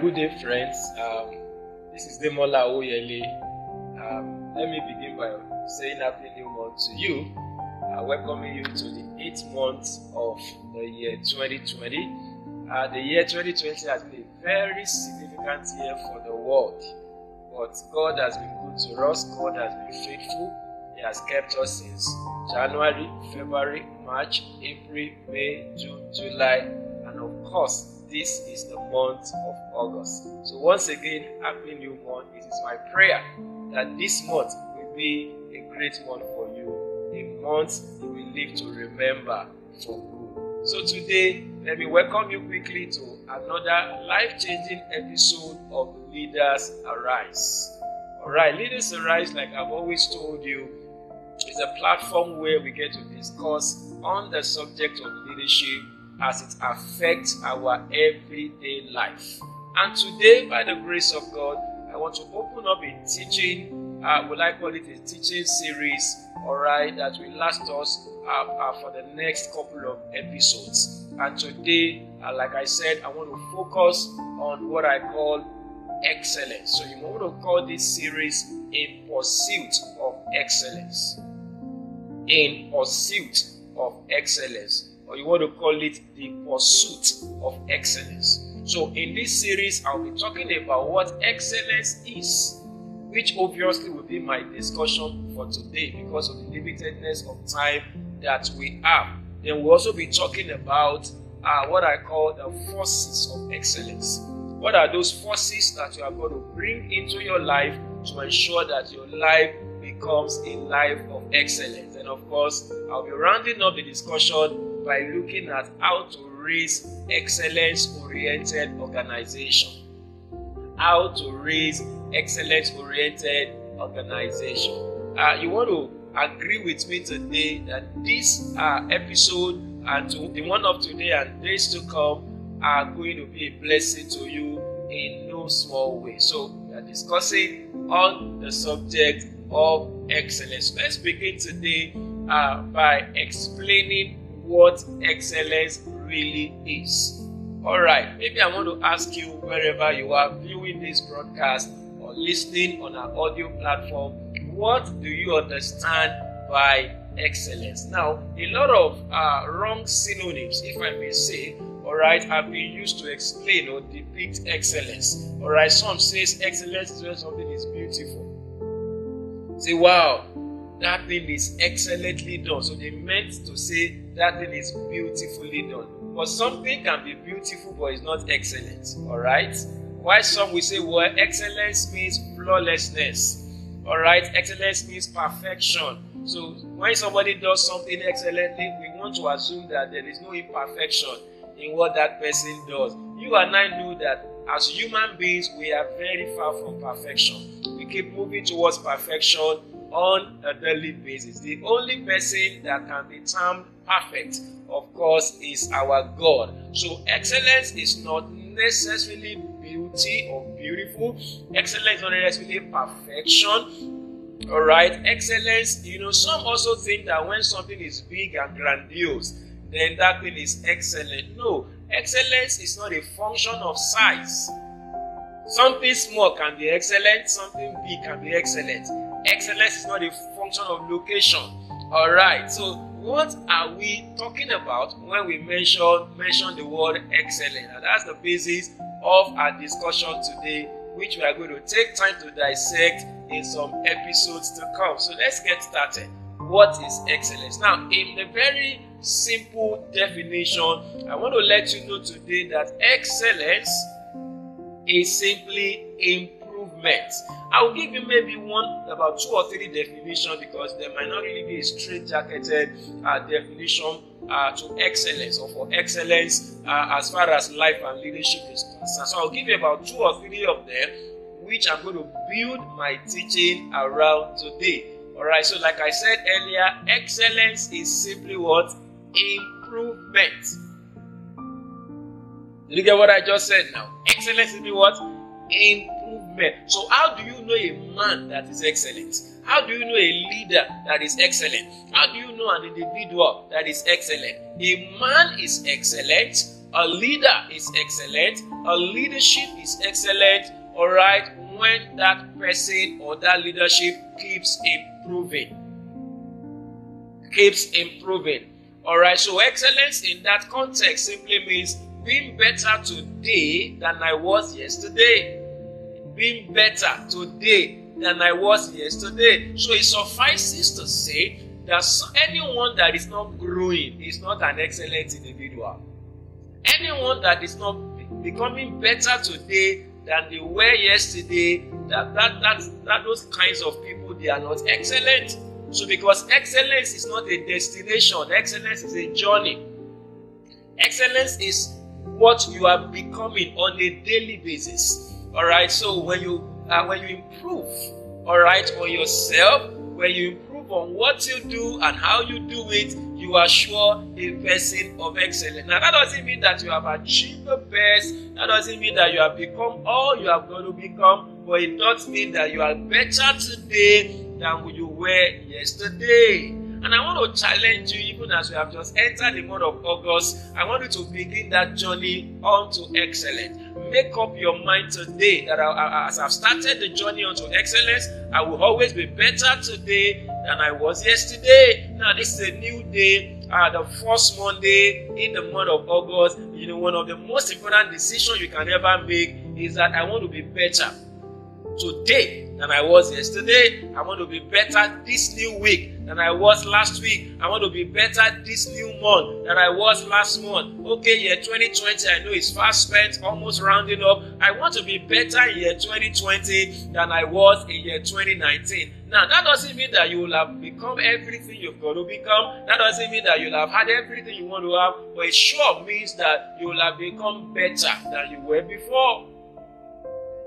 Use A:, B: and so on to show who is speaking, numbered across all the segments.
A: Good day, friends. This is Demola Awoyele. Let me begin by saying happy new month to you, welcoming you to the 8th month of the year 2020. The year 2020 has been a very significant year for the world, but God has been good to us. God has been faithful. He has kept us since January, February, March, April, May, June, July, and of course, this is the month of August. So once again, happy new month. It is my prayer that this month will be a great month for you, a month you will live to remember for good. So today, let me welcome you quickly to another life-changing episode of Leaders Arise. Alright, Leaders Arise, like I've always told you, is a platform where we get to discuss on the subject of leadership as it affects our everyday life. And today, by the grace of God, I want to open up a teaching, will I call it a teaching series, alright, that will last us for the next couple of episodes. And today, like I said, I want to focus on what I call excellence. So you want to call this series In Pursuit of Excellence. In Pursuit of Excellence. Or you want to call it the pursuit of excellence. So in this series, I'll be talking about what excellence is, which obviously will be my discussion for today because of the limitedness of time that we have. Then we'll also be talking about what I call the forces of excellence. What are those forces that you are going to bring into your life to ensure that your life becomes a life of excellence? And of course, I'll be rounding up the discussion by looking at how to raise excellence-oriented organization. How to raise excellence-oriented organization. You want to agree with me today that this episode and the one of today and days to come are going to be a blessing to you in no small way. So we are discussing on the subject of excellence. Let's begin today by explaining what excellence really is. Alright, maybe I want to ask you, wherever you are viewing this broadcast or listening on our audio platform, what do you understand by excellence? Now, a lot of wrong synonyms, if I may say, alright, have been used to explain or depict excellence. Alright, some says excellence is when something is beautiful. Say, wow, that thing is excellently done. So they meant to say that thing is beautifully done. But something can be beautiful but it's not excellent. Alright? While some will say, well, excellence means flawlessness. Alright? Excellence means perfection. So when somebody does something excellently, we want to assume that there is no imperfection in what that person does. You and I know that as human beings, we are very far from perfection. We keep moving towards perfection on a daily basis. The only person that can be termed perfect, of course, is our God. So excellence is not necessarily beauty or beautiful. Excellence is not necessarily perfection. Alright, excellence, some also think that when something is big and grandiose, then that thing is excellent. No, excellence is not a function of size. Something small can be excellent, something big can be excellent. Excellence is not a function of location. Alright, so what are we talking about when we mention the word excellent? And that's the basis of our discussion today, which we are going to take time to dissect in some episodes to come. So let's get started. What is excellence? Now, in the very simple definition, I want to let you know today that excellence is simply improvement. I will give you maybe about 2 or 3 definitions because there might not really be a straight-jacketed definition to excellence, or for excellence as far as life and leadership is concerned. So I'll give you about 2 or 3 of them, which I'm going to build my teaching around today. Alright, so like I said earlier, excellence is simply what? Improvement. Did you get what I just said now? Excellence is what? Improvement. So how do you know a man that is excellent? How do you know a leader that is excellent? How do you know an individual that is excellent? A man is excellent. A leader is excellent. A leadership is excellent. Alright, when that person or that leadership keeps improving. Keeps improving. Alright, so excellence in that context simply means being better today than I was yesterday. Being better today than I was yesterday. So it suffices to say that anyone that is not growing is not an excellent individual. Anyone that is not becoming better today than they were yesterday, that those kinds of people, they are not excellent. So because excellence is not a destination, excellence is a journey. Excellence is what you are becoming on a daily basis. Alright, so when you improve, alright, on yourself, when you improve on what you do and how you do it, you are sure a person of excellence. Now that doesn't mean that you have achieved the best, that doesn't mean that you have become all you are going to become, but it does mean that you are better today than you were yesterday. And I want to challenge you, even as we have just entered the month of August, I want you to begin that journey onto excellence. Make up your mind today that as I've started the journey onto excellence, I will always be better today than I was yesterday. Now this is a new day, the first Monday in the month of August. You know, one of the most important decisions you can ever make is that I want to be better today than I was yesterday. I want to be better this new week than I was last week. I want to be better this new month than I was last month. Okay, year 2020, I know it's fast spent, almost rounding up. I want to be better in year 2020 than I was in year 2019. Now, that doesn't mean that you will have become everything you've got to become. That doesn't mean that you'll have had everything you want to have. But it sure means that you will have become better than you were before.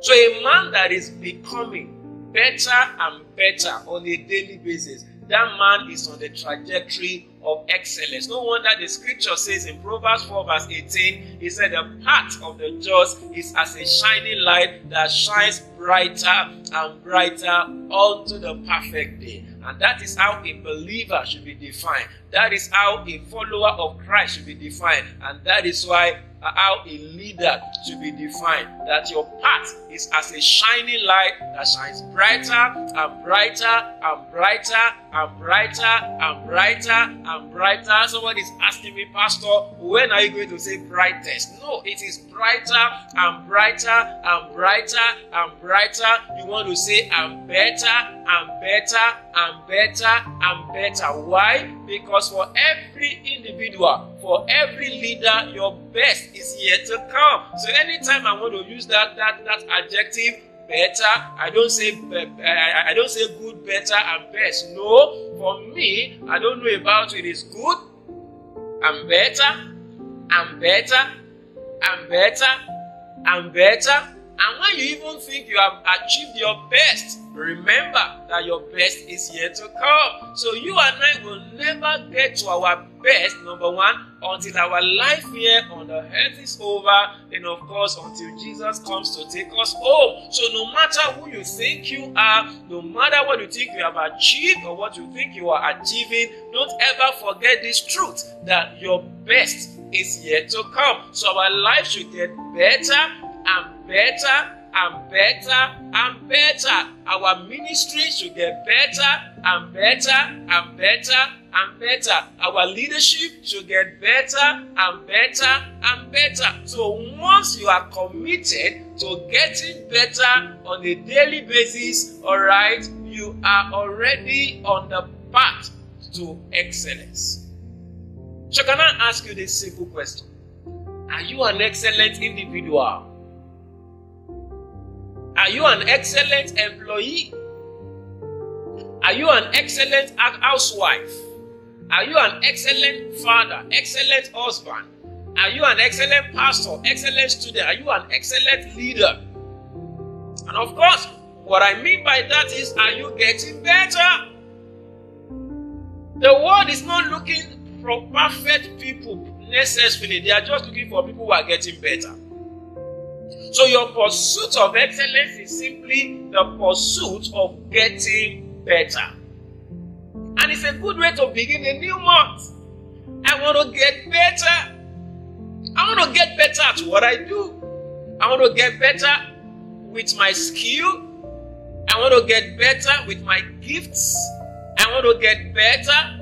A: So a man that is becoming better and better on a daily basis, that man is on the trajectory of excellence. No wonder the scripture says in Proverbs 4 verse 18, it said the path of the just is as a shining light that shines brighter and brighter unto the perfect day. And that is how a believer should be defined. That is how a follower of Christ should be defined. And that is why how a leader should be defined. That your path is as a shining light that shines brighter and brighter and brighter and brighter and brighter and brighter. Someone is asking me, Pastor, when are you going to say brightest? No, it is brighter and brighter and brighter and brighter. You want to say and better and better and better and better. Why? Because for every individual, for every leader, your best is yet to come. So anytime I want to use that adjective, better, I don't say good, better, and best. No, for me, I don't know about it is good and better and better and better and better. And when you even think you have achieved your best, remember that your best is yet to come. So you and I will never get to our best, number one, until our life here on the earth is over. Then of course, until Jesus comes to take us home. So no matter who you think you are, no matter what you think you have achieved or what you think you are achieving, don't ever forget this truth, that your best is yet to come. So our life should get better and better and better and better. Our ministry should get better and better and better and better. Our leadership should get better and better and better. So once you are committed to getting better on a daily basis, all right, you are already on the path to excellence. So can I ask you this simple question? Are you an excellent individual? Are you an excellent employee? Are you an excellent housewife? Are you an excellent father, excellent husband? Are you an excellent pastor, excellent student? Are you an excellent leader? And of course, what I mean by that is, are you getting better? The world is not looking for perfect people necessarily. They are just looking for people who are getting better. So your pursuit of excellence is simply the pursuit of getting better. And it's a good way to begin a new month. I want to get better. I want to get better at what I do. I want to get better with my skill. I want to get better with my gifts. I want to get better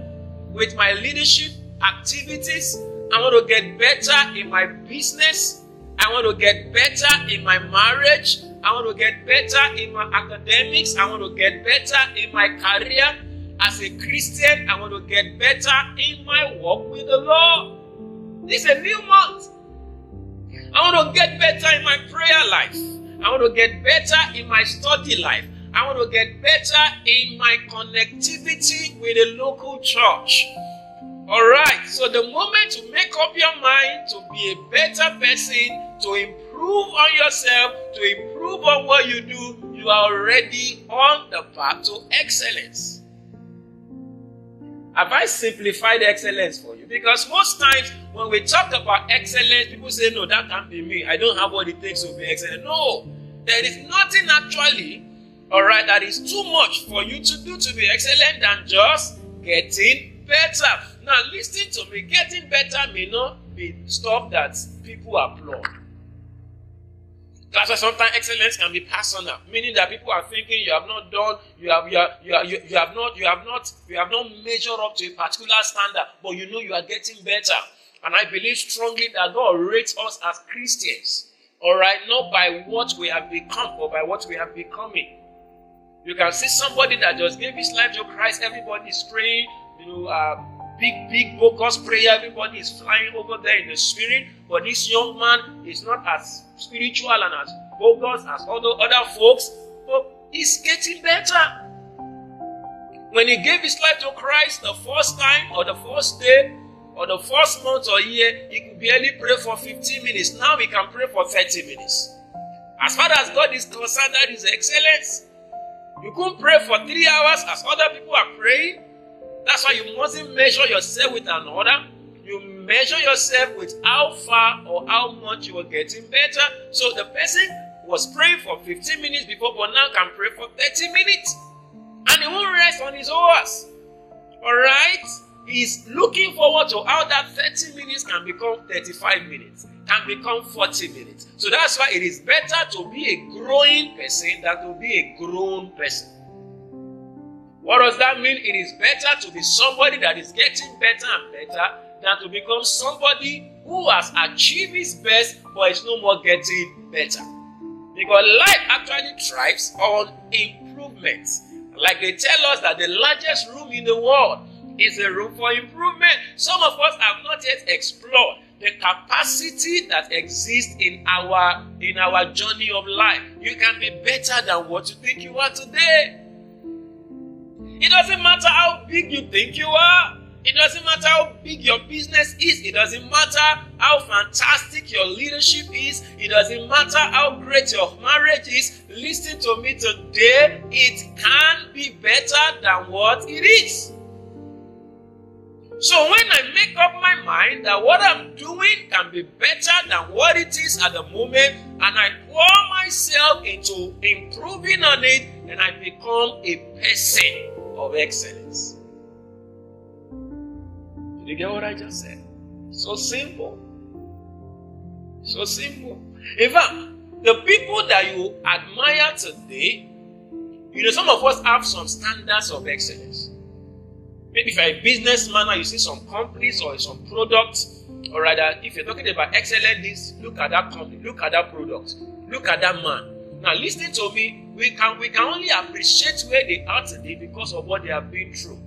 A: with my leadership activities. I want to get better in my business. I want to get better in my marriage. I want to get better in my academics. I want to get better in my career. As a Christian, I want to get better in my walk with the Lord. This is a new month. I want to get better in my prayer life. I want to get better in my study life. I want to get better in my connectivity with a local church. Alright, so the moment you make up your mind to be a better person, to improve on yourself, to improve on what you do, you are already on the path to excellence. Have I simplified excellence for you? Because most times when we talk about excellence, people say, no, that can't be me. I don't have what it takes to be excellent. No, there is nothing actually, alright, that is too much for you to do to be excellent than just getting better. Now, listen to me. Getting better may not be stuff that people applaud. That's why sometimes excellence can be personal, meaning that people are thinking you have not done, you have not measured up to a particular standard, but you know you are getting better. And I believe strongly that God rates us as Christians, all right, not by what we have become, but by what we are becoming. You can see somebody that just gave his life to Christ. Everybody is praying, big focused prayer. Everybody is flying over there in the spirit. But this young man is not as spiritual and as focused as other folks. But he's getting better. When he gave his life to Christ the first time, or the first day, or the first month or year, he could barely pray for 15 minutes. Now he can pray for 30 minutes. As far as God is concerned, that is excellence. You couldn't pray for 3 hours as other people are praying. That's why you mustn't measure yourself with another. You measure yourself with how far or how much you are getting better. So the person was praying for 15 minutes before, but now can pray for 30 minutes. And he won't rest on his horse. Alright? He's looking forward to how that 30 minutes can become 35 minutes, can become 40 minutes. So that's why it is better to be a growing person than to be a grown person. What does that mean? It is better to be somebody that is getting better and better than to become somebody who has achieved his best but is no more getting better. Because life actually thrives on improvements. Like they tell us that the largest room in the world is a room for improvement. Some of us have not yet explored the capacity that exists in our journey of life. You can be better than what you think you are today. It doesn't matter how big you think you are. It doesn't matter how big your business is. It doesn't matter how fantastic your leadership is. It doesn't matter how great your marriage is. Listen to me today. It can be better than what it is. So when I make up my mind that what I'm doing can be better than what it is at the moment, and I pour myself into improving on it, then I become a person of excellence. Did you get what I just said? So simple. So simple. In fact, the people that you admire today, some of us have some standards of excellence. Maybe if you're a businessman and you see some companies or some products, or rather, if you're talking about excellence, look at that company, look at that product, look at that man. Now listen to me, we can only appreciate where they are today because of what they have been through.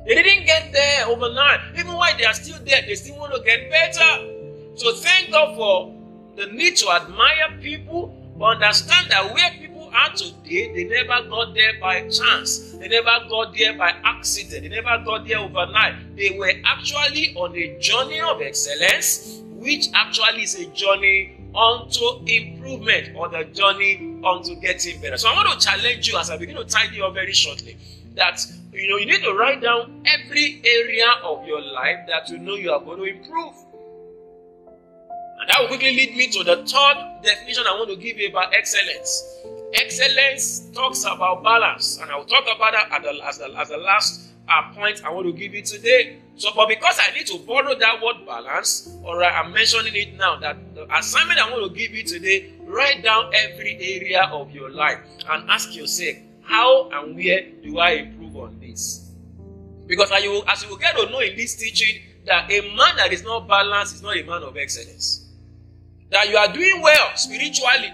A: They didn't get there overnight. Even while they are still there, they still want to get better. So thank God for the need to admire people, but understand that where people are today, they never got there by chance. They never got there by accident. They never got there overnight. They were actually on a journey of excellence, which actually is a journey onto improvement, or the journey onto getting better. So I want to challenge you as I begin to tidy up very shortly that you need to write down every area of your life that you know you are going to improve. And that will quickly lead me to the third definition I want to give you about excellence. Excellence talks about balance, and I will talk about that as the last point I want to give you today. So, but because I need to borrow that word balance, alright, I'm mentioning it now, that the assignment I want to give you today, write down every area of your life and ask yourself, how and where do I improve on this? Because as you will get to know in this teaching, that a man that is not balanced is not a man of excellence. That you are doing well spiritually,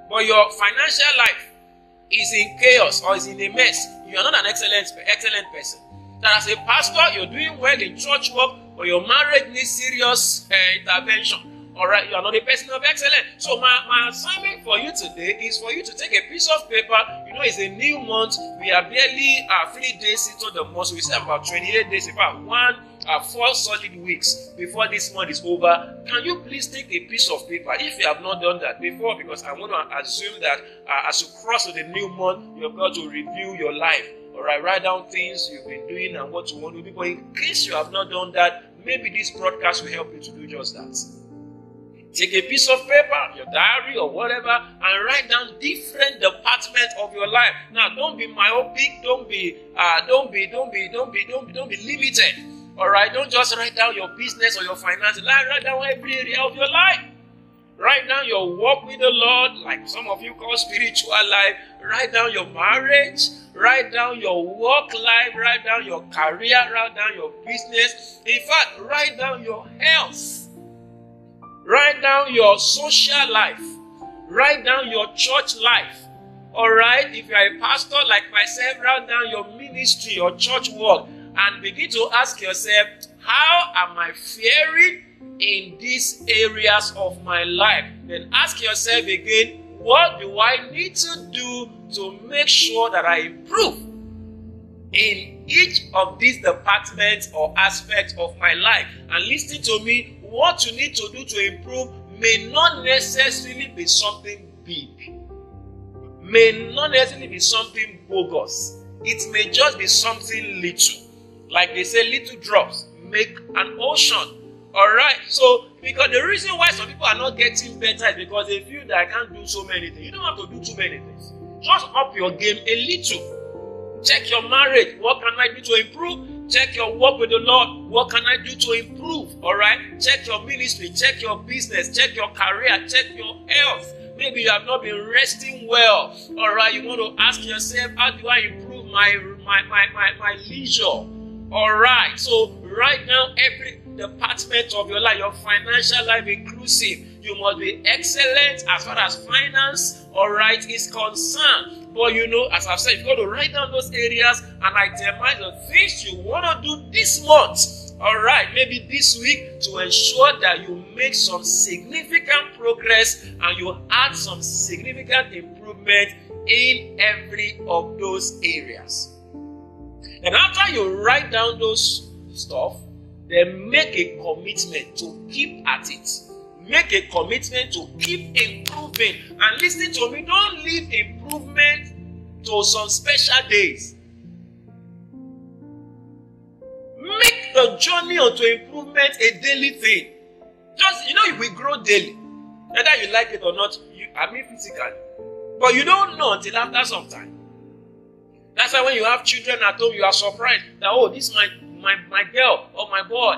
A: but your financial life is in chaos or is in a mess, you are not an excellent person. That as a pastor, you're doing well in church work, but your marriage needs serious intervention. Alright, you are not a person of excellence. So my assignment for you today is for you to take a piece of paper. You know, it's a new month. We are barely 3 days into the month. So we still have about 28 days, in fact, 4 solid weeks before this month is over. Can you please take a piece of paper if you have not done that before? Because I want to assume that as you cross to the new month, you've got to review your life. Alright, write down things you've been doing and what you want to do. But in case you have not done that, maybe this broadcast will help you to do just that. Take a piece of paper, your diary or whatever, and write down different departments of your life. Now, don't be myopic, don't be limited. All right, don't just write down your business or your finances. Write down every area of your life. Write down your walk with the Lord, like some of you call spiritual life. Write down your marriage. Write down your work life. Write down your career. Write down your business. In fact, write down your health. Write down your social life. Write down your church life. Alright, if you are a pastor like myself, write down your ministry or church work and begin to ask yourself, how am I faring in these areas of my life? Then ask yourself again, what do I need to do to make sure that I improve in each of these departments or aspects of my life? And listen to me, what you need to do to improve may not necessarily be something big, may not necessarily be something bogus. It may just be something little. Like they say, little drops make an ocean. Alright, so because the reason why some people are not getting better is because they feel that I can't do so many things. You don't have to do too many things. Just up your game a little. Check your marriage. What can I do to improve? Check your work with the Lord. What can I do to improve? Alright? Check your ministry. Check your business. Check your career. Check your health. Maybe you have not been resting well. Alright? You want to ask yourself, how do I improve my leisure? Alright? So right now, every department of your life, your financial life inclusive, you must be excellent as far as finance, alright, is concerned. But you know, as I've said, you've got to write down those areas and itemize the things you want to do this month. Alright, maybe this week, to ensure that you make some significant progress and you add some significant improvement in every of those areas. And after you write down those stuff, then make a commitment to keep at it. Make a commitment to keep improving. And listen to me, don't leave improvement to some special days. Make the journey onto improvement a daily thing. Just, we grow daily. Whether you like it or not, physically. But you don't know until after some time. That's why when you have children at home, you are surprised that, oh, this is my girl or my boy.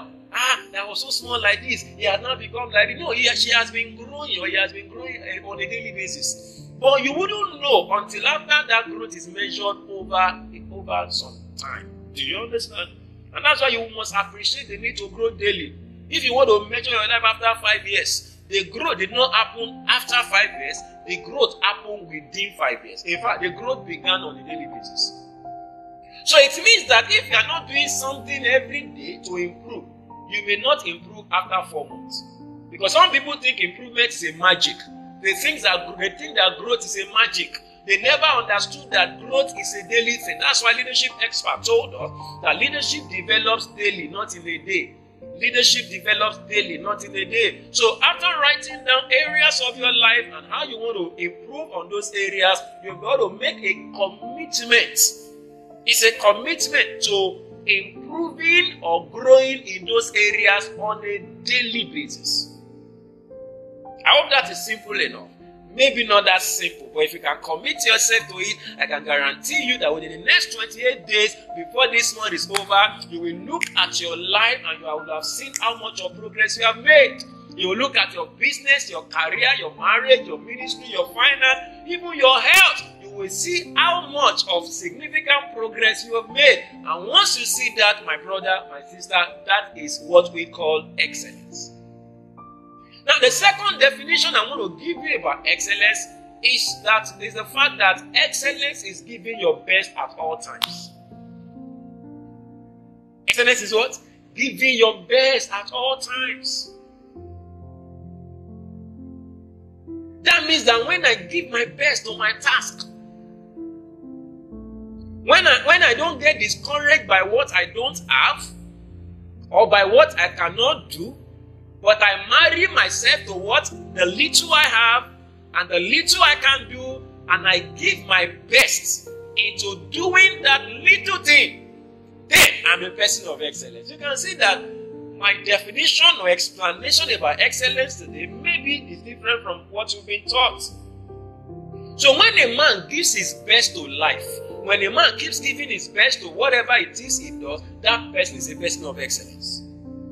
A: That was so small like this. He has now become like this. No, she has been growing, or he has been growing on a daily basis. But you wouldn't know until after that growth is measured over some time. Do you understand? And that's why you must appreciate the need to grow daily. If you want to measure your life after 5 years, the growth did not happen after 5 years. The growth happened within 5 years. In fact, the growth began on a daily basis. So it means that if you are not doing something every day to improve, you may not improve after 4 months. Because some people think improvement is a magic. They think that growth is a magic. They never understood that growth is a daily thing. That's why leadership expert told us that leadership develops daily, not in a day. Leadership develops daily, not in a day. So after writing down areas of your life and how you want to improve on those areas, you've got to make a commitment. It's a commitment to improving or growing in those areas on a daily basis. I hope that is simple enough. Maybe not that simple, but if you can commit yourself to it, I can guarantee you that within the next 28 days, before this month is over, you will look at your life and you will have seen how much of progress you have made. You will look at your business, your career, your marriage, your ministry, your finance, even your health. You will see how much of significant progress you have made. And once you see that, my brother, my sister, that is what we call excellence. Now, the second definition I want to give you about excellence is the fact that excellence is giving your best at all times. Excellence is what? Giving your best at all times. That means that when I give my best to my task, when I don't get discouraged by what I don't have or by what I cannot do, but I marry myself to what? The little I have and the little I can do, and I give my best into doing that little thing, then I'm a person of excellence. You can see that my definition or explanation about excellence today maybe is different from what you've been taught. So when a man gives his best to life, when a man keeps giving his best to whatever it is he does, that person is a person of excellence.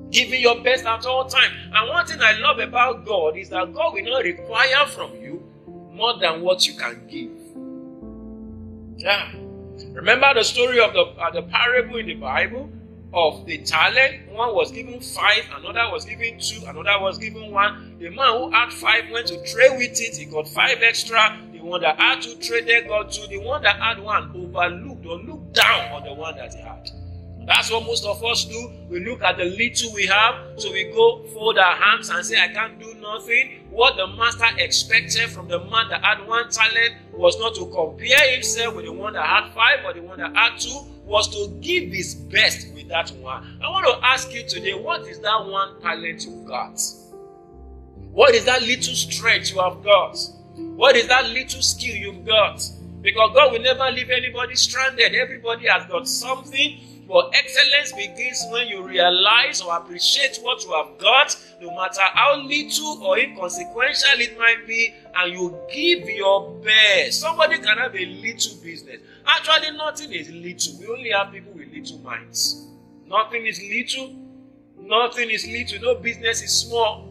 A: Giving your best at all times. And one thing I love about God is that God will not require from you more than what you can give. Yeah. Remember the story of the parable in the Bible of the talent? One was given 5, another was given 2, another was given 1. The man who had 5 went to trade with it. He got 5 extra. The one that had 2 traded got 2. The one that had 1 overlooked or looked down on the one that he had. That's what most of us do. We look at the little we have, so we go fold our hands and say, I can't do nothing. What the master expected from the man that had 1 talent was not to compare himself with the one that had 5 or the one that had 2, was to give his best with that one. I want to ask you today, what is that 1 talent you've got? What is that little strength you have got? What is that little skill you've got? Because God will never leave anybody stranded. Everybody has got something. But excellence begins when you realize or appreciate what you have got, no matter how little or inconsequential it might be, and you give your best. Somebody can have a little business. Actually, nothing is little. We only have people with little minds. Nothing is little. Nothing is little. No business is small.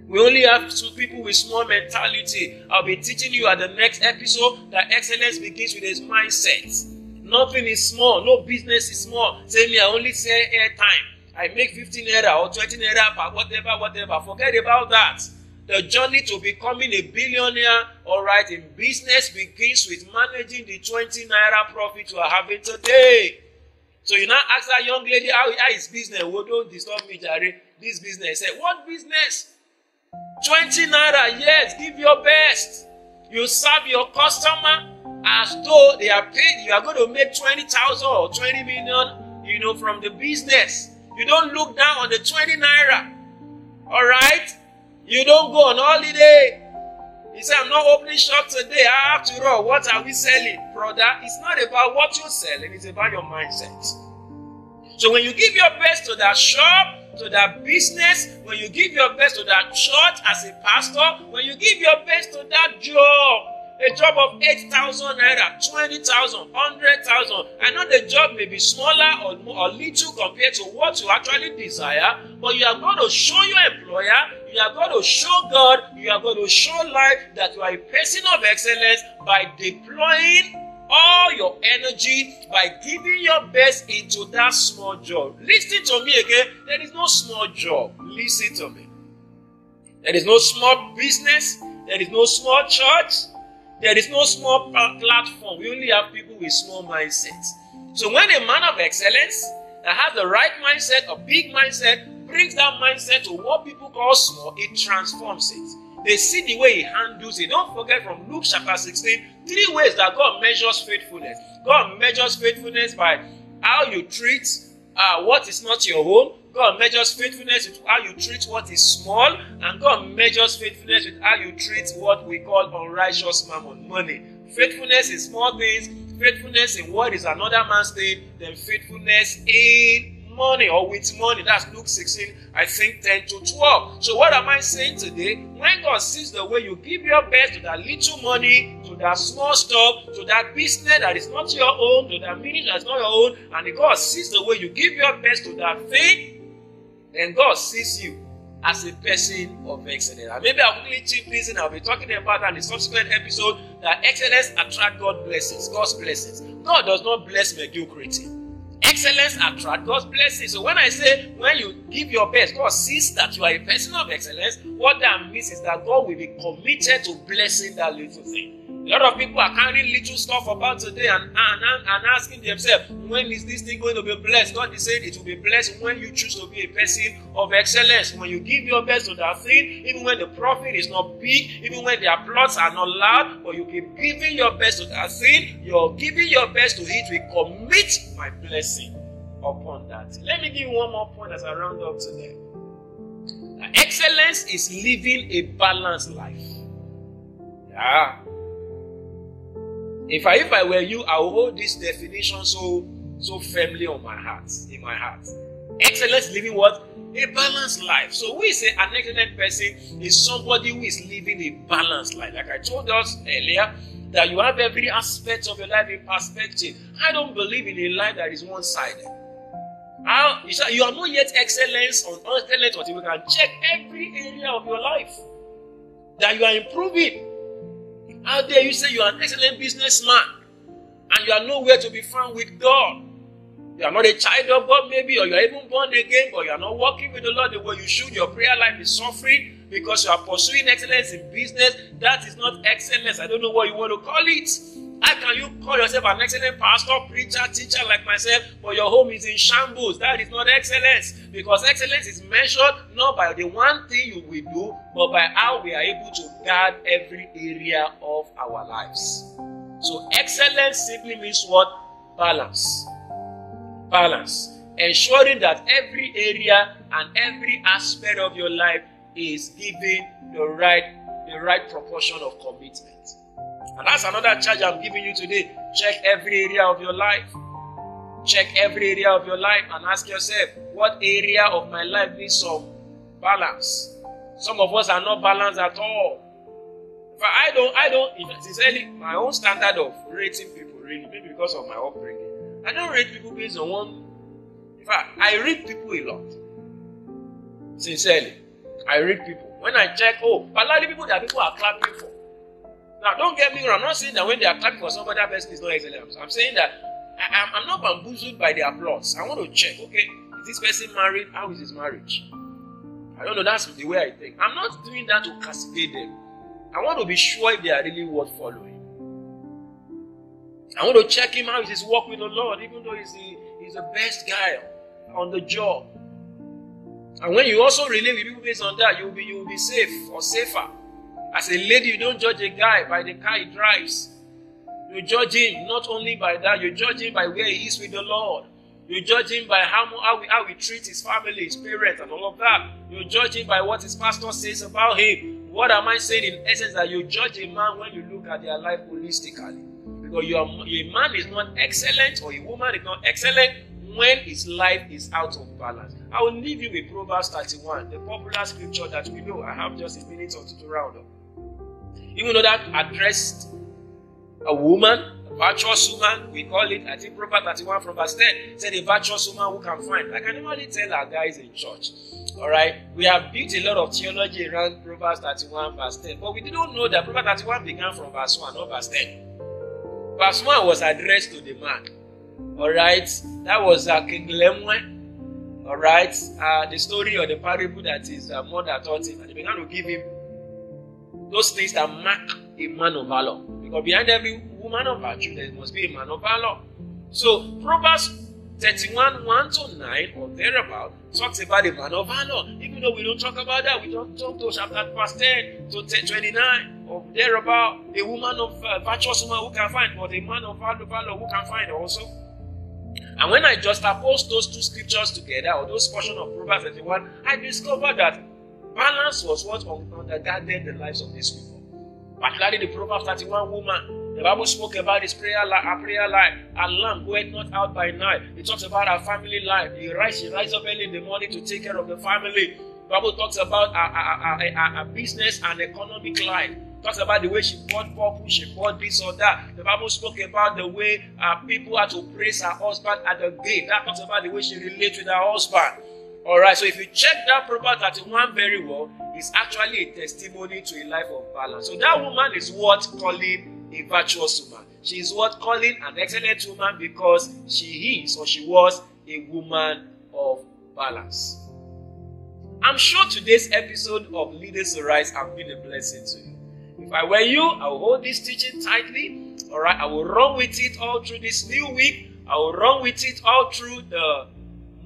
A: We only have some people with small mentality. I'll be teaching you at the next episode that excellence begins with his mindset. Nothing is small. No business is small. Say me, I only sell airtime. I make 15 naira or 20 naira per whatever. Forget about that. The journey to becoming a billionaire, all right, in business begins with managing the 20 naira profit you are having today. So you now ask that young lady, how is business? Well, don't disturb me, Jerry. This business. Say, what business? 20 naira. Yes, give your best. You serve your customer as though they are paid. You are going to make 20,000 or 20 million, from the business. You don't look down on the 20 naira. All right? You don't go on holiday. You say, I'm not opening shop today. After all, what are we selling? Brother, it's not about what you're selling. It's about your mindset. So when you give your best to that shop, to that business, when you give your best to that church as a pastor, when you give your best to that job, a job of 8,000 naira, 20,000, 100,000. I know the job may be smaller or little compared to what you actually desire, but you are going to show your employer, you are going to show God, you are going to show life that you are a person of excellence by deploying all your energy, by giving your best into that small job. Listen to me again. There is no small job. Listen to me. There is no small business. There is no small church. There is no small platform. We only have people with small mindsets. So when a man of excellence that has the right mindset, a big mindset, brings that mindset to what people call small, it transforms it. They see the way he handles it. Don't forget from Luke chapter 16, 3 ways that God measures faithfulness. God measures faithfulness by how you treat what is not your own. God measures faithfulness with how you treat what is small. And God measures faithfulness with how you treat what we call unrighteous mammon, money. Faithfulness in small things, faithfulness in what is another man's thing, then faithfulness in money or with money. That's Luke 16, I think 10 to 12. So what am I saying today? When God sees the way you give your best to that little money, to that small stuff, to that business that is not your own, to that ministry that is not your own, and God sees the way you give your best to that thing, then God sees you as a person of excellence. And maybe I'll quickly chip this in. I'll be talking about that in the subsequent episode, that excellence attracts God's blessings. God's blessings. God does not bless mediocrity. Excellence attracts God's blessings. So when I say when you give your best, God sees that you are a person of excellence, what that means is that God will be committed to blessing that little thing. A lot of people are carrying little stuff about today and asking themselves, when is this thing going to be blessed? God is saying it will be blessed when you choose to be a person of excellence. When you give your best to that thing, even when the profit is not big, even when the applause are not loud, but you keep giving your best to that thing, you're giving your best to it, will commit my blessing upon that. Let me give you one more point as I round up today. Now, excellence is living a balanced life. Yeah. If I were you, I would hold this definition so firmly on my heart, in my heart. Excellence living what? A balanced life. So we say an excellent person is somebody who is living a balanced life. Like I told us earlier, that you have every aspect of your life in perspective. I don't believe in a life that is one-sided. You are not yet excellence until you can check every area of your life that you are improving. Out there you say you are an excellent businessman and you are nowhere to be found with God. You are not a child of God maybe, or you are even born again, but you are not walking with the Lord the way you should. Your prayer life is suffering because you are pursuing excellence in business. That is not excellence. I don't know what you want to call it. How can you call yourself an excellent pastor, preacher, teacher like myself, but your home is in shambles? That is not excellence. Because excellence is measured not by the one thing you will do, but by how we are able to guard every area of our lives. So excellence simply means what? Balance. Balance. Ensuring that every area and every aspect of your life is given the right proportion of commitment. And that's another charge I'm giving you today. Check every area of your life. Check every area of your life and ask yourself, what area of my life needs some balance? Some of us are not balanced at all. But I don't, sincerely, my own standard of rating people, really, maybe because of my upbringing, I don't rate people based on one. In fact, I read people a lot. Sincerely, I read people. When I check, but a lot of people that people are clapping for. Now, don't get me wrong. I'm not saying that when they are clapping for somebody, that person is not excellent. I'm saying that I'm not bamboozled by the applause. I want to check, okay, is this person married? How is his marriage? I don't know. That's the way I think. I'm not doing that to castigate them. I want to be sure if they are really worth following. I want to check him how is his walk with the Lord, even though he's the best guy on the job. And when you also relate with people based on that, you will be safe or safer. As a lady, you don't judge a guy by the car he drives. You judge him not only by that, you judge him by where he is with the Lord. You judge him by how he treats his family, his parents, and all of that. You judge him by what his pastor says about him. What am I saying in essence? That you judge a man when you look at their life holistically. Because a man is not excellent, or a woman is not excellent when his life is out of balance. I will leave you with Proverbs 31, the popular scripture that we know. I have just a minute or two to round up. Even though that addressed a woman, a virtuous woman, we call it, I think Proverbs 31 from verse 10, said a virtuous woman who can find. I can normally tell our guys in church. Alright, we have built a lot of theology around Proverbs 31 verse 10, but we didn't know that Proverbs 31 began from verse 1, not verse 10. Verse 1 was addressed to the man. Alright, that was King Lemwe. Alright, the story or the parable that his mother taught him, and he began to give him those things that mark a man of valor. Because behind every woman of virtue, there must be a man of valor. So, Proverbs 31, 1 to 9 or thereabout talks about a man of valor. Even though we don't talk about that, we don't talk to chapter verse 10 to 29 or thereabout. A woman of virtuous woman who can find, but a man of valor who can find also. And when I just opposed those two scriptures together, or those portions of Proverbs 31, I discovered that balance was what undergirded the lives of these people. Particularly the Proverbs 31 woman. The Bible spoke about his prayer life, her lamp goeth not out by night. It talks about her family life. She rises up early in the morning to take care of the family. The Bible talks about her business and economic life. It talks about the way she bought purple, she bought this or that. The Bible spoke about the way people had to praise her husband at the gate. That talks about the way she relates with her husband. Alright, so if you check that Proverbs 31 very well, it's actually a testimony to a life of balance. So that woman is what calling a virtuous woman. She is what calling an excellent woman because she is or she was a woman of balance. I'm sure today's episode of Leaders Arise has been a blessing to you. If I were you, I will hold this teaching tightly. Alright, I will run with it all through this new week. I will run with it all through the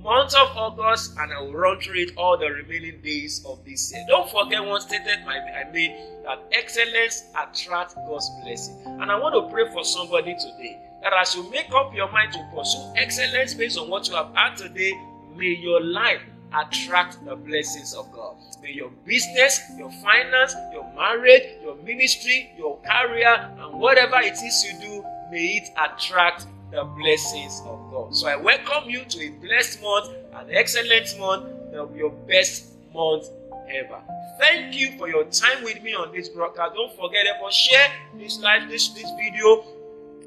A: month of August, and I will run through it all the remaining days of this year. Don't forget one statement I made, that excellence attracts God's blessing. And I want to pray for somebody today that as you make up your mind to pursue excellence based on what you have had today, may your life attract the blessings of God. May your business, your finance, your marriage, your ministry, your career, and whatever it is you do, may it attract the blessings of God. So I welcome you to a blessed month, an excellent month, your best month ever. Thank you for your time with me on this broadcast. Don't forget to share this live, this video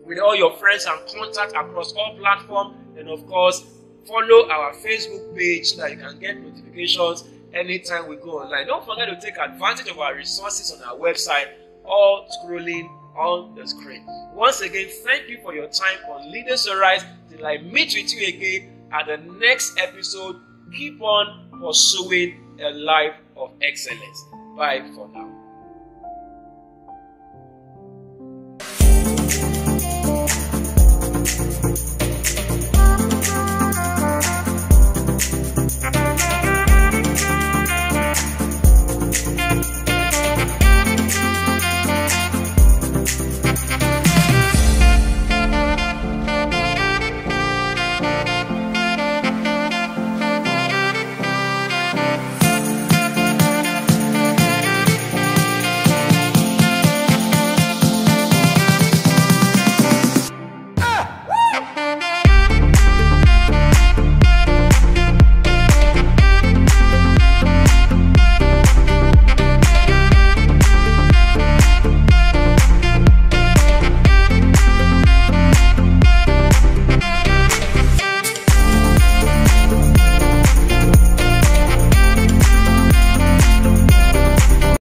A: with all your friends and contacts across all platforms. And of course, follow our Facebook page so that you can get notifications anytime we go online. Don't forget to take advantage of our resources on our website, all scrolling on the screen. Once again, thank you for your time on Leaders Arise. Till I meet with you again at the next episode, keep on pursuing a life of excellence. Bye for now.